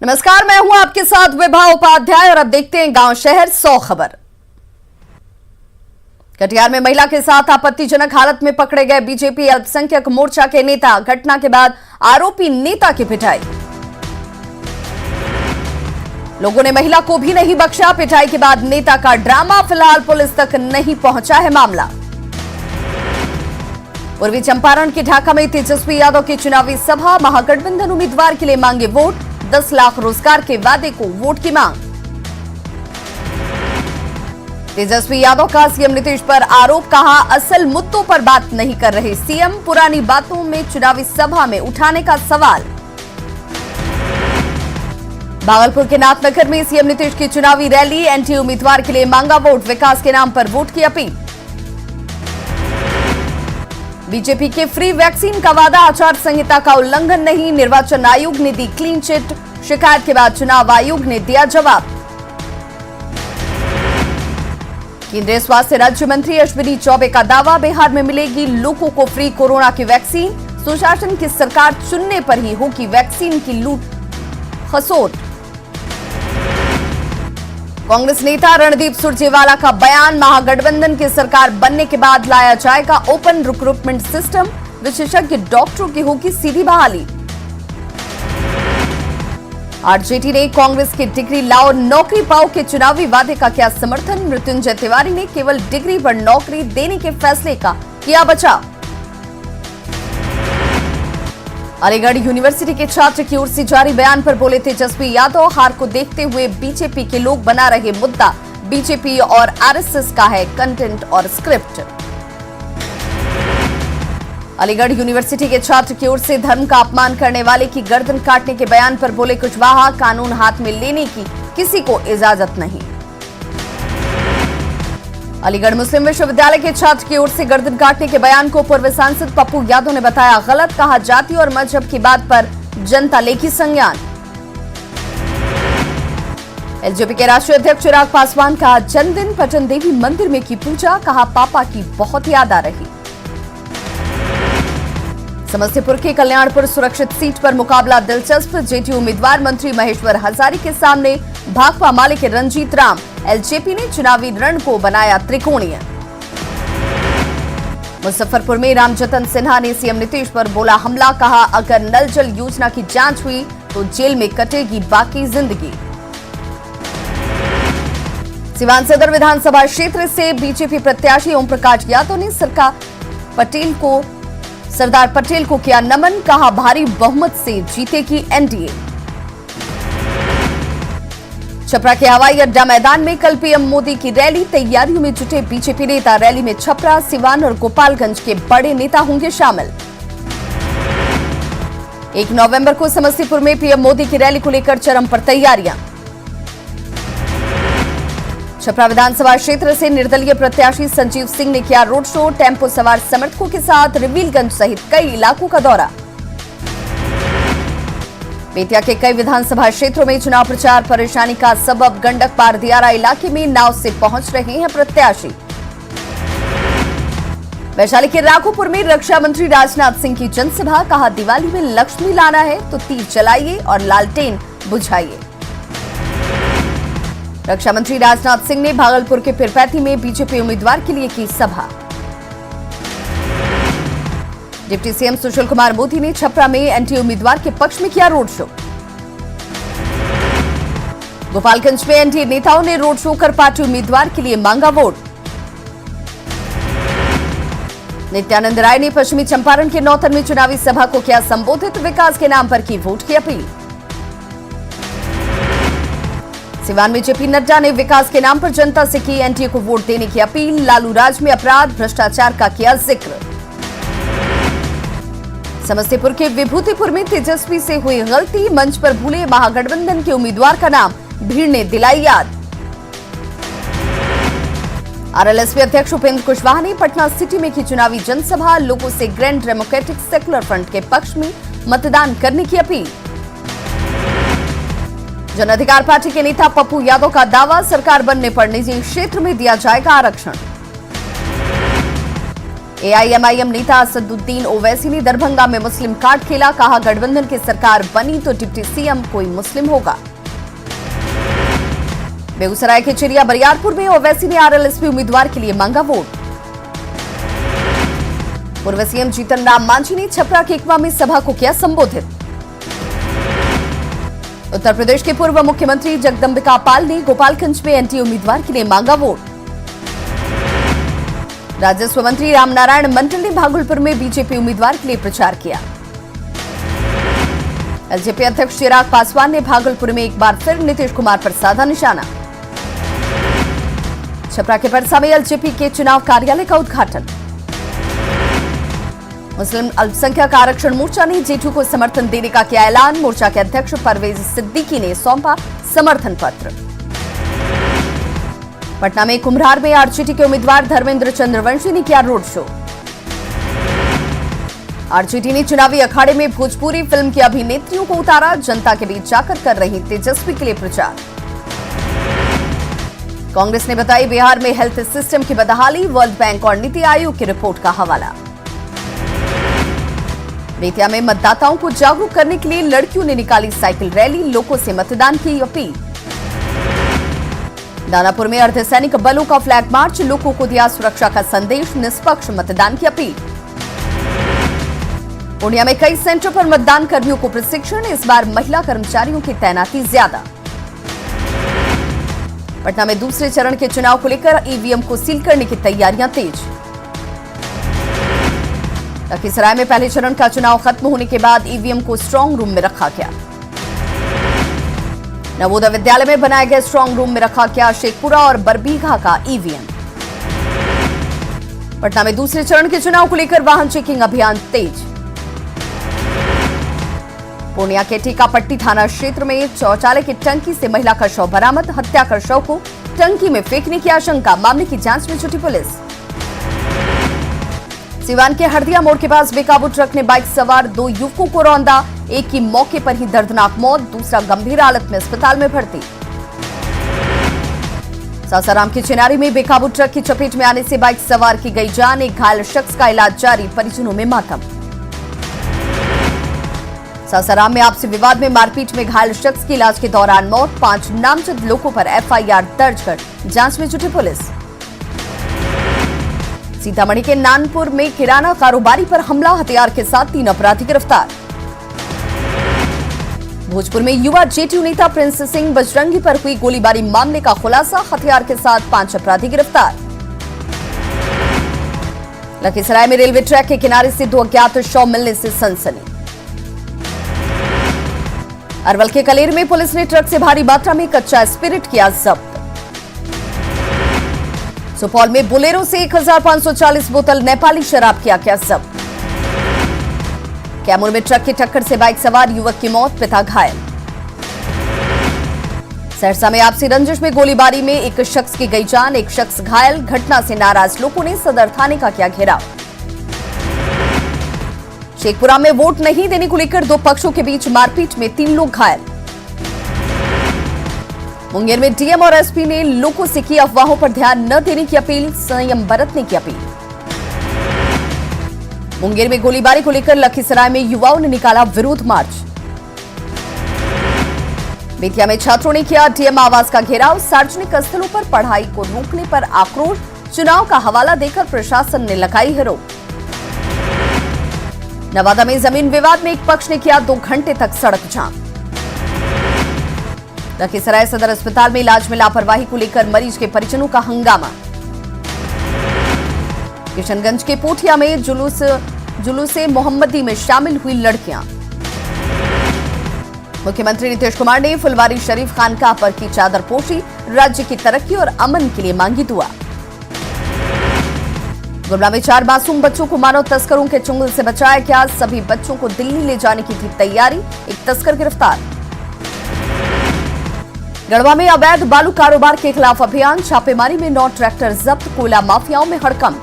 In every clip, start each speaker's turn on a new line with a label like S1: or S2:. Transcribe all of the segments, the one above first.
S1: नमस्कार, मैं हूं आपके साथ विभा उपाध्याय और अब देखते हैं गांव शहर 100 खबर। कटिहार में महिला के साथ आपत्तिजनक हालत में पकड़े गए बीजेपी अल्पसंख्यक मोर्चा के नेता, घटना के बाद आरोपी नेता की पिटाई। लोगों ने महिला को भी नहीं बख्शा, पिटाई के बाद नेता का ड्रामा, फिलहाल पुलिस तक नहीं पहुंचा है मामला। पूर्वी चंपारण के ढाका में तेजस्वी यादव की चुनावी सभा, महागठबंधन उम्मीदवार के लिए मांगे वोट, 10 लाख रोजगार के वादे को वोट की मांग। तेजस्वी यादव का सीएम नीतीश पर आरोप, कहा असल मुद्दों पर बात नहीं कर रहे सीएम, पुरानी बातों में चुनावी सभा में उठाने का सवाल। भागलपुर के नाथनगर में सीएम नीतीश की चुनावी रैली, एनडीए उम्मीदवार के लिए मांगा वोट, विकास के नाम पर वोट की अपील। बीजेपी के फ्री वैक्सीन का वादा, आचार संहिता का उल्लंघन नहीं, निर्वाचन आयोग ने दी क्लीन चिट, शिकायत के बाद चुनाव आयोग ने दिया जवाब। केंद्रीय स्वास्थ्य राज्य मंत्री अश्विनी चौबे का दावा, बिहार में मिलेगी लोगों को फ्री कोरोना की वैक्सीन, सुशासन की सरकार चुनने पर ही होगी वैक्सीन की लूट खसोट। कांग्रेस नेता रणदीप सुरजेवाला का बयान, महागठबंधन की सरकार बनने के बाद लाया जाएगा ओपन रिक्रूटमेंट सिस्टम, विशेषज्ञ डॉक्टरों की होगी सीधी बहाली। आरजेडी ने कांग्रेस के डिग्री लाओ नौकरी पाओ के चुनावी वादे का किया समर्थन, मृत्युंजय तिवारी ने केवल डिग्री पर नौकरी देने के फैसले का किया बचाव। अलीगढ़ यूनिवर्सिटी के छात्र की ओर से जारी बयान पर बोले तेजस्वी यादव, हार को देखते हुए बीजेपी के लोग बना रहे मुद्दा बीजेपी और आरएसएस का है कंटेंट और स्क्रिप्ट। अलीगढ़ यूनिवर्सिटी के छात्र की ओर से धर्म का अपमान करने वाले की गर्दन काटने के बयान पर बोले कुशवाहा, कानून हाथ में लेने की किसी को इजाजत नहीं। अलीगढ़ मुस्लिम विश्वविद्यालय के छात्र की ओर से गर्दन काटने के बयान को पूर्व सांसद पप्पू यादव ने बताया गलत, कहा जाति और मजहब की बात पर जनता लेगी संज्ञान। एलजेपी के राष्ट्रीय अध्यक्ष चिराग पासवान का जन्मदिन, पटन देवी मंदिर में की पूजा, कहा पापा की बहुत याद आ रही। समस्तीपुर के कल्याणपुर सुरक्षित सीट पर मुकाबला दिलचस्प, जेडीयू उम्मीदवार मंत्री महेश्वर हजारी के सामने भाकपा माले के रंजीत राम, एलजेपी ने चुनावी रण को बनाया त्रिकोणीय। मुजफ्फरपुर में रामजतन सिन्हा ने सीएम नीतीश पर बोला हमला, कहा अगर नल जल योजना की जांच हुई तो जेल में कटेगी बाकी जिंदगी। सिवान सदर विधानसभा क्षेत्र से बीजेपी प्रत्याशी ओम प्रकाश यादव ने सरदार पटेल को किया नमन, कहा भारी बहुमत से जीतेगी एनडीए। छपरा के हवाई अड्डा मैदान में कल पीएम मोदी की रैली, तैयारियों में जुटे बीजेपी नेता, रैली में छपरा, सिवान और गोपालगंज के बड़े नेता होंगे शामिल। 1 नवंबर को समस्तीपुर में पीएम मोदी की रैली को लेकर चरम पर तैयारियां। छपरा विधानसभा क्षेत्र से निर्दलीय प्रत्याशी संजीव सिंह ने किया रोड शो, टेम्पो सवार समर्थकों के साथ रिवीलगंज सहित कई इलाकों का दौरा। बेतिया के कई विधानसभा क्षेत्रों में चुनाव प्रचार परेशानी का सबब, गंडक पार दियारा इलाके में नाव से पहुंच रहे हैं प्रत्याशी। वैशाली के राघोपुर में रक्षा मंत्री राजनाथ सिंह की जनसभा, कहा दिवाली में लक्ष्मी लाना है तो तीर चलाइए और लालटेन बुझाइए। रक्षा मंत्री राजनाथ सिंह ने भागलपुर के पिरपैती में बीजेपी उम्मीदवार के लिए की सभा। डिप्टी सीएम सुशील कुमार मोदी ने छपरा में एनडीए उम्मीदवार के पक्ष में किया रोड शो। गोपालगंज में एनडीए नेताओं ने रोड शो कर पार्टी उम्मीदवार के लिए मांगा वोट। नित्यानंद राय ने पश्चिमी चंपारण के नौतन में चुनावी सभा को किया संबोधित, विकास के नाम पर की वोट की अपील। सिवान में जेपी नड्डा ने विकास के नाम पर जनता से की एनडीए को वोट देने की अपील, लालू राज में अपराध भ्रष्टाचार का किया जिक्र। समस्तीपुर के विभूतिपुर में तेजस्वी से हुई गलती, मंच पर भूले महागठबंधन के उम्मीदवार का नाम, भीड़ ने दिलाई याद। आरएलएसपी अध्यक्ष उपेंद्र कुशवाहा ने पटना सिटी में की चुनावी जनसभा, लोगों से ग्रैंड डेमोक्रेटिक सेक्युलर फ्रंट के पक्ष में मतदान करने की अपील। जन अधिकार पार्टी के नेता पप्पू यादव का दावा, सरकार बनने पर निजी क्षेत्र में दिया जाएगा आरक्षण। एआईएमआईएम नेता असदुद्दीन ओवैसी ने दरभंगा में मुस्लिम कार्ड खेला, कहा गठबंधन की सरकार बनी तो डिप्टी सीएम कोई मुस्लिम होगा। बेगूसराय के चिड़िया बरियारपुर में ओवैसी ने आरएलएसपी उम्मीदवार के लिए मांगा वोट। पूर्व सीएम जीतन राम मांझी ने छपरा के इकमा में सभा को किया संबोधित। उत्तर प्रदेश के पूर्व मुख्यमंत्री जगदंबिका पाल ने गोपालगंज में एनडीए उम्मीदवार के लिए मांगा वोट। राजस्व मंत्री रामनारायण मंडल ने भागलपुर में बीजेपी उम्मीदवार के लिए प्रचार किया। एलजेपी अध्यक्ष चिराग पासवान ने भागलपुर में एक बार फिर नीतीश कुमार पर साधा निशाना। छपरा के परसा में एलजेपी के चुनाव कार्यालय का उद्घाटन। मुस्लिम अल्पसंख्यक आरक्षण मोर्चा ने जेटू को समर्थन देने का किया ऐलान। मोर्चा के अध्यक्ष परवेज सिद्दीकी ने सौंपा समर्थन पत्र। पटना में कुम्हरार में आरजेडी के उम्मीदवार धर्मेंद्र चंद्रवंशी ने किया रोड शो। आरजेडी ने चुनावी अखाड़े में भोजपुरी फिल्म की अभिनेत्रियों को उतारा, जनता के बीच जाकर कर रही तेजस्वी के लिए प्रचार। कांग्रेस ने बताई बिहार में हेल्थ सिस्टम की बदहाली, वर्ल्ड बैंक और नीति आयोग की रिपोर्ट का हवाला। बेतिया में मतदाताओं को जागरूक करने के लिए लड़कियों ने निकाली साइकिल रैली, लोगों से मतदान की अपील। दानापुर में अर्धसैनिक बलों का फ्लैग मार्च, लोगों को दिया सुरक्षा का संदेश, निष्पक्ष मतदान की अपील। पूर्णिया में कई सेंटर पर मतदान कर्मियों को प्रशिक्षण, इस बार महिला कर्मचारियों की तैनाती ज्यादा। पटना में दूसरे चरण के चुनाव को लेकर ईवीएम को सील करने की तैयारियां तेज। लखीसराय में पहले चरण का चुनाव खत्म होने के बाद ईवीएम को स्ट्रांग रूम में रखा गया। नवोदय विद्यालय में बनाए गए स्ट्रांग रूम में रखा गया शेखपुरा और बरबीघा का ईवीएम। पटना में दूसरे चरण के चुनाव को लेकर वाहन चेकिंग अभियान तेज। पूर्णिया के टीकापट्टी थाना क्षेत्र में शौचालय की टंकी से महिला का शव बरामद, हत्या कर शव को टंकी में फेंकने की आशंका, मामले की जांच में जुटी पुलिस। सिवान के हरदिया मोड़ के पास बेकाबू ट्रक ने बाइक सवार 2 युवकों को रौंदा, एक की मौके पर ही दर्दनाक मौत, दूसरा गंभीर हालत में अस्पताल में भर्ती। सासाराम की चिनारी में बेकाबू ट्रक की चपेट में आने से बाइक सवार की गई जान, एक घायल शख्स का इलाज जारी, परिजनों में मातम। सासाराम में आपसी विवाद में मारपीट में घायल शख्स की इलाज के दौरान मौत, 5 नामजद लोगों पर एफआईआर दर्ज कर जांच में जुटी पुलिस। सीतामढ़ी के नानपुर में किराना कारोबारी पर हमला, हथियार के साथ 3 अपराधी गिरफ्तार। भोजपुर में युवा जेटीयू नेता प्रिंस सिंह बजरंगी पर हुई गोलीबारी मामले का खुलासा, हथियार के साथ 5 अपराधी गिरफ्तार। लखीसराय में रेलवे ट्रैक के किनारे से 2 अज्ञात शव मिलने से सनसनी। अरवल के कलेर में पुलिस ने ट्रक से भारी मात्रा में कच्चा स्पिरिट किया जब्त। सुपौल में बोलेरो से 1540 बोतल नेपाली शराब किया गया जब्त। कैमूर में ट्रक की टक्कर से बाइक सवार युवक की मौत, पिता घायल। सहरसा में आपसी रंजिश में गोलीबारी में एक शख्स की गई जान, एक शख्स घायल, घटना से नाराज लोगों ने सदर थाने का किया घेराव। शेखपुरा में वोट नहीं देने को लेकर 2 पक्षों के बीच मारपीट में 3 लोग घायल। मुंगेर में डीएम और एसपी ने लोगों से की अफवाहों पर ध्यान न देने की अपील, संयम बरतने की अपील। मुंगेर में गोलीबारी को लेकर लखीसराय में युवाओं ने निकाला विरोध मार्च। बेतिया में छात्रों ने किया डीएम आवास का घेराव, सार्वजनिक स्थलों पर पढ़ाई को रोकने पर आक्रोश, चुनाव का हवाला देकर प्रशासन ने लगाई है रोक। नवादा में जमीन विवाद में एक पक्ष ने किया 2 घंटे तक सड़क जाम। लखीसराय सदर अस्पताल में इलाज में लापरवाही को लेकर मरीज के परिजनों का हंगामा। किशनगंज के पोठिया में जुलूसे मोहम्मदी में शामिल हुई लड़कियां। मुख्यमंत्री नीतीश कुमार ने फुलवारी शरीफ खानकाह पर की चादर पोशी, राज्य की तरक्की और अमन के लिए मांगी दुआ। गुमला में 4 मासूम बच्चों को मानव तस्करों के चंगुल से बचाया गया, सभी बच्चों को दिल्ली ले जाने की थी तैयारी, एक तस्कर गिरफ्तार। गढ़वा में अवैध बालू कारोबार के खिलाफ अभियान, छापेमारी में 9 ट्रैक्टर जब्त, कोयला माफियाओं में हड़कंप।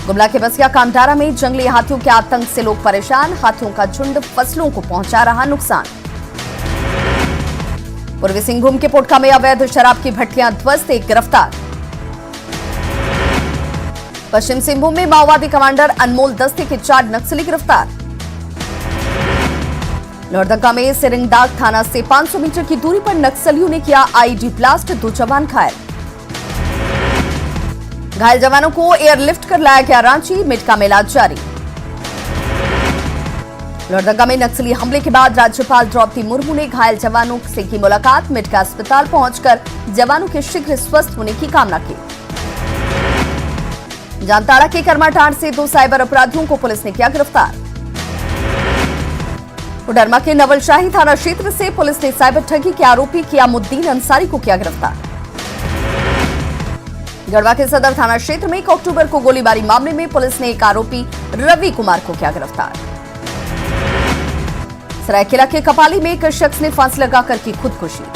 S1: गुमला के बसिया कामटारा में जंगली हाथियों के आतंक से लोग परेशान, हाथियों का झुंड फसलों को पहुंचा रहा नुकसान। पूर्वी सिंहभूम के पोटका में अवैध शराब की भट्टियां ध्वस्त, एक गिरफ्तार। पश्चिम सिंहभूम में माओवादी कमांडर अनमोल दस्ते के 4 नक्सली गिरफ्तार। लोहरदगा में सिरिंगदाग थाना से 500 मीटर की दूरी पर नक्सलियों ने किया आईईडी ब्लास्ट, 2 जवान घायल। घायल जवानों को एयरलिफ्ट कर लाया गया रांची, मेडका में इलाज जारी। लोहरदगा में नक्सली हमले के बाद राज्यपाल द्रौपदी मुर्मू ने घायल जवानों से की मुलाकात, मेडका अस्पताल पहुंचकर जवानों के शीघ्र स्वस्थ होने की कामना की। जामताड़ा के कर्माटांड से 2 साइबर अपराधियों को पुलिस ने किया गिरफ्तार। कोडरमा के नवलशाही थाना क्षेत्र से पुलिस ने साइबर ठगी के आरोपी कियामुद्दीन अंसारी को किया गिरफ्तार। गढ़वा के सदर थाना क्षेत्र में 1 अक्टूबर को गोलीबारी मामले में पुलिस ने एक आरोपी रवि कुमार को किया गिरफ्तार। सरायकेला के कपाली में एक शख्स ने फांसी लगाकर की खुदकुशी।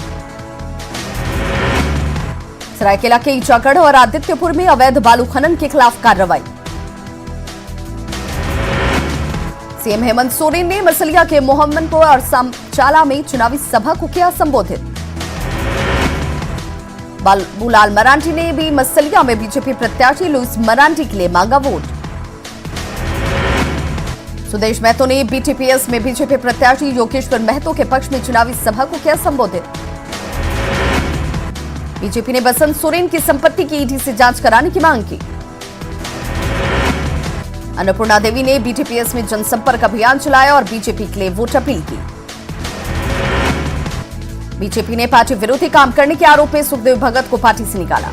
S1: सरायकेला के ईचागढ़ और आदित्यपुर में अवैध बालू खनन के खिलाफ कार्रवाई। सीएम हेमंत सोरेन ने मसलिया के मोहम्मदपुर और समचाला में चुनावी सभा को किया संबोधित। बाबूलाल मरांडी ने भी मसलिया में बीजेपी प्रत्याशी लुइस मरांडी के लिए मांगा वोट। सुदेश महतो ने बीटीपीएस में बीजेपी प्रत्याशी योगेश्वर महतो के पक्ष में चुनावी सभा को किया संबोधित। बीजेपी ने बसंत सोरेन की संपत्ति की ईडी से जांच कराने की मांग की। अन्नपूर्णा देवी ने बीटीपीएस में जनसंपर्क अभियान चलाया और बीजेपी के लिए वोट अपील की। बीजेपी ने पार्टी विरोधी काम करने के आरोप में सुखदेव भगत को पार्टी से निकाला।